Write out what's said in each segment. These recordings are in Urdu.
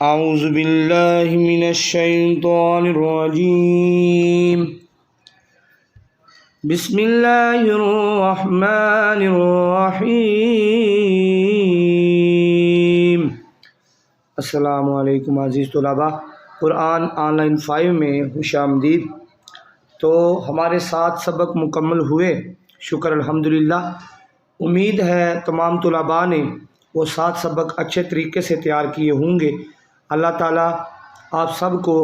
اعوذ باللہ من الشیطان الرجیم بسم اللہ الرحمن الرحیم۔ السلام علیکم عزیز طلباء، قرآن آن لائن 5 میں خوش آمدید۔ تو ہمارے 7 سبق مکمل ہوئے، شکر الحمدللہ۔ امید ہے تمام طلباء نے وہ 7 سبق اچھے طریقے سے تیار کیے ہوں گے۔ اللہ تعالیٰ آپ سب کو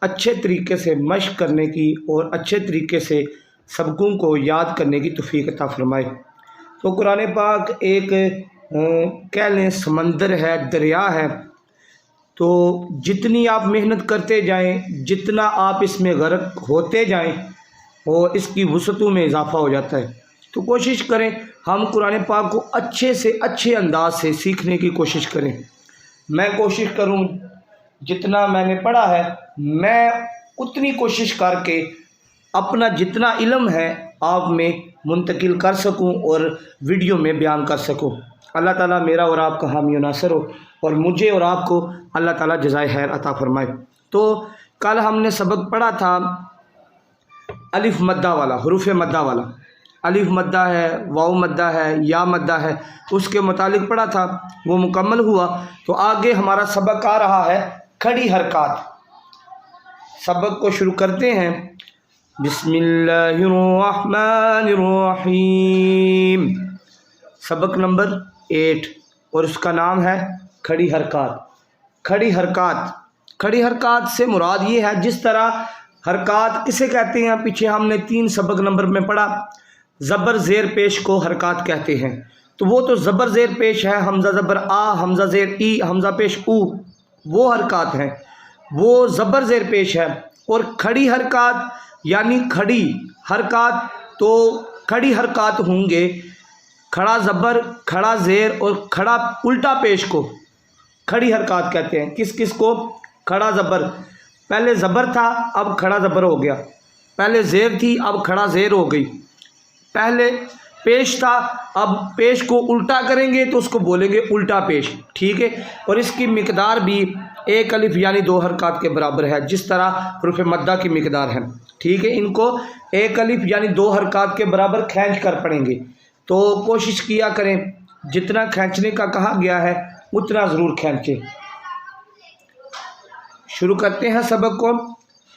اچھے طریقے سے مشق کرنے کی اور اچھے طریقے سے سبقوں کو یاد کرنے کی توفیق عطا فرمائے۔ تو قرآن پاک ایک کہہ لیں سمندر ہے، دریا ہے۔ تو جتنی آپ محنت کرتے جائیں، جتنا آپ اس میں غرق ہوتے جائیں، اور اس کی وسعتوں میں اضافہ ہو جاتا ہے۔ تو کوشش کریں ہم قرآن پاک کو اچھے سے اچھے انداز سے سیکھنے کی کوشش کریں۔ میں کوشش کروں جتنا میں نے پڑھا ہے، میں اتنی کوشش کر کے اپنا جتنا علم ہے آپ میں منتقل کر سکوں اور ویڈیو میں بیان کر سکوں۔ اللہ تعالیٰ میرا اور آپ کا حامی و ناصر ہو، اور مجھے اور آپ کو اللہ تعالیٰ جزائے خیر عطا فرمائے۔ تو کل ہم نے سبق پڑھا تھا الف مدہ والا، حروف مدہ والا۔ الف مدہ ہے، واو مدہ ہے، یا مدہ ہے، اس کے متعلق پڑھا تھا، وہ مکمل ہوا۔ تو آگے ہمارا سبق آ رہا ہے کھڑی حرکات۔ سبق کو شروع کرتے ہیں۔ بسم اللہ الرحمن الرحیم۔ سبق نمبر 8، اور اس کا نام ہے کھڑی حرکات۔ کھڑی حرکات، کھڑی حرکات سے مراد یہ ہے جس طرح حرکات کسے کہتے ہیں، پیچھے ہم نے 3 سبق نمبر میں پڑھا، زبر زیر پیش کو حرکات کہتے ہیں۔ تو وہ تو زبر زیر پیش ہے، حمزہ زبر آ، حمزہ زیر ای، حمزہ پیش او، وہ حرکات ہیں، وہ زبر زیر پیش ہے۔ اور کھڑی حرکات یعنی کھڑی حرکات، تو کھڑی حرکات ہوں گے کھڑا زبر، کھڑا زیر اور کھڑا الٹا پیش کو کھڑی حرکات کہتے ہیں۔ کس کس کو؟ کھڑا زبر، پہلے زبر تھا اب کھڑا زبر ہو گیا، پہلے زیر تھی اب کھڑا زیر ہو گئی، پہلے پیش تھا اب پیش کو الٹا کریں گے تو اس کو بولیں گے الٹا پیش، ٹھیک ہے۔ اور اس کی مقدار بھی 1 الف یعنی 2 حرکات کے برابر ہے، جس طرح حروف مدہ کی مقدار ہے، ٹھیک ہے۔ ان کو 1 الف یعنی 2 حرکات کے برابر کھینچ کر پڑھیں گے۔ تو کوشش کیا کریں جتنا کھینچنے کا کہا گیا ہے اتنا ضرور کھینچیں۔ شروع کرتے ہیں سبق کو۔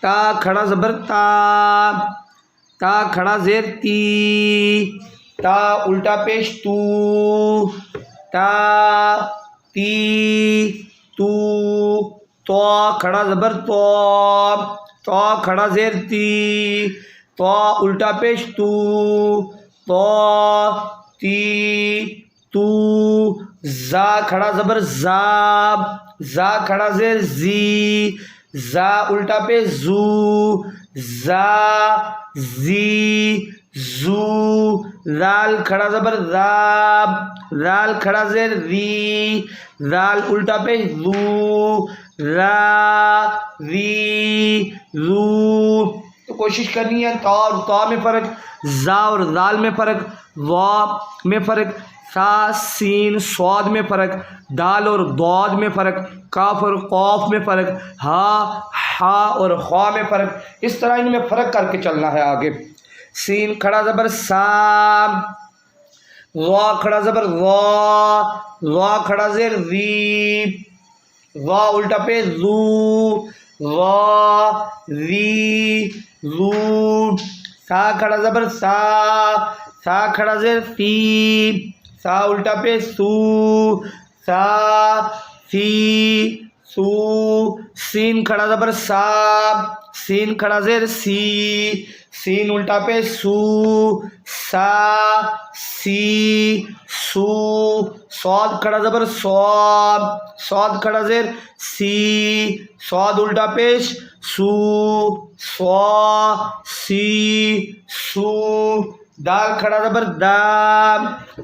تا کھڑا زبر تا، تا کھڑا زیر تی، تا الٹا پیش تو، تا تی تو، تو کھڑا زبر تو، تو کھڑا زیر تی، تو الٹا پیش تو، تو تی تو، زا کھڑا زبر زا، زا کھڑا زیر زی، زا الٹا پیش زو، زا زی زو، رال کھڑا زبر راب، رال کھڑا زیر ری، رال الٹا پیش رو، را ری رو۔ تو کوشش کرنی ہے تا اور تا میں فرق، زا اور دال میں فرق، وا میں فرق، سا سین صاد میں فرق، دال اور ضاد میں فرق، کاف اور قاف میں فرق، ہا ہا اور خا میں فرق۔ اس طرح ان میں فرق کر کے چلنا ہے آگے۔ سین کھڑا زبر سا، وا کھڑا زبر وا، وا کھڑا زیر ری، وا الٹا پہ زو، وا ری زو۔ سا کھڑا زبر سا، سا کھڑا زیر سی، سا الٹا پہ سو، سا سی سو۔ سین کھڑا زبر سا، سین کھڑا زیر سی، سین الٹا پہ سو، سا سی سو۔ صاد کھڑا زبر صاد، صاد کھڑا زیر سی، صاد الٹا پیش سو، سوا سی سو۔ دال کھڑا زبر دا،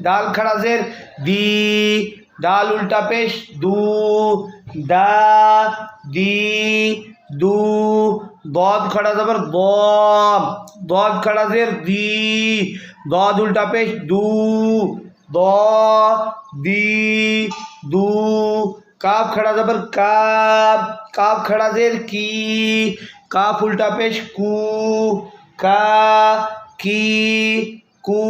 دال کھڑا زیر دی، دال الٹا پیش دو، دا دی دو۔ ضاد کھڑا زبر ضا، ضاد کھڑا زیر دی، ضاد الٹا پیش دو، ضا دی دو۔ کاف کھڑا زبر کاب، کاف کھڑا زیر کی، کاف الٹا پیش کو، کا کی کو،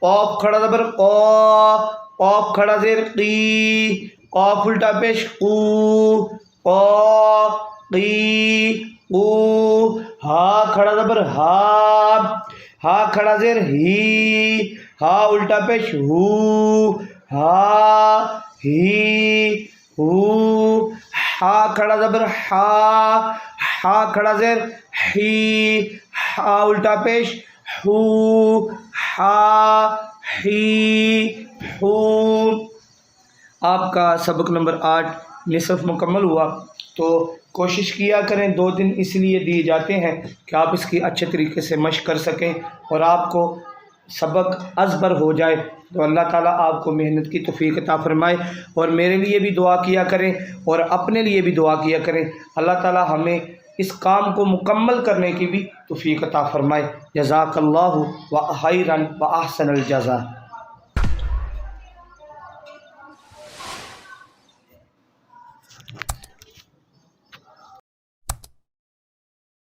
قاف کھڑا زبر قا، قاف کھڑا زیر قی، قاف الٹا پیش قو، قا قی قو، ہا کھڑا زبر ہا، ہا کھڑا زیر ہی، ہا الٹا پیش ہو، ہا ہی ہو، ہا کھڑا زبر ہا، ہا کھڑا زیر ہی، ہا الٹا پیش ہو، ہا ہی ہو۔ آپ کا سبق نمبر 8 نصف مکمل ہوا، تو کوشش کیا کریں، 2 دن اس لیے دیے جاتے ہیں کہ آپ اس کی اچھے طریقے سے مشق کر سکیں اور آپ کو سبق ازبر ہو جائے۔ تو اللہ تعالیٰ آپ کو محنت کی توفیق عطا فرمائے، اور میرے لیے بھی دعا کیا کریں اور اپنے لیے بھی دعا کیا کریں، اللہ تعالیٰ ہمیں اس کام کو مکمل کرنے کی بھی توفیق عطا فرمائے۔ جزاک اللہ و خیرا و احسن الجزا۔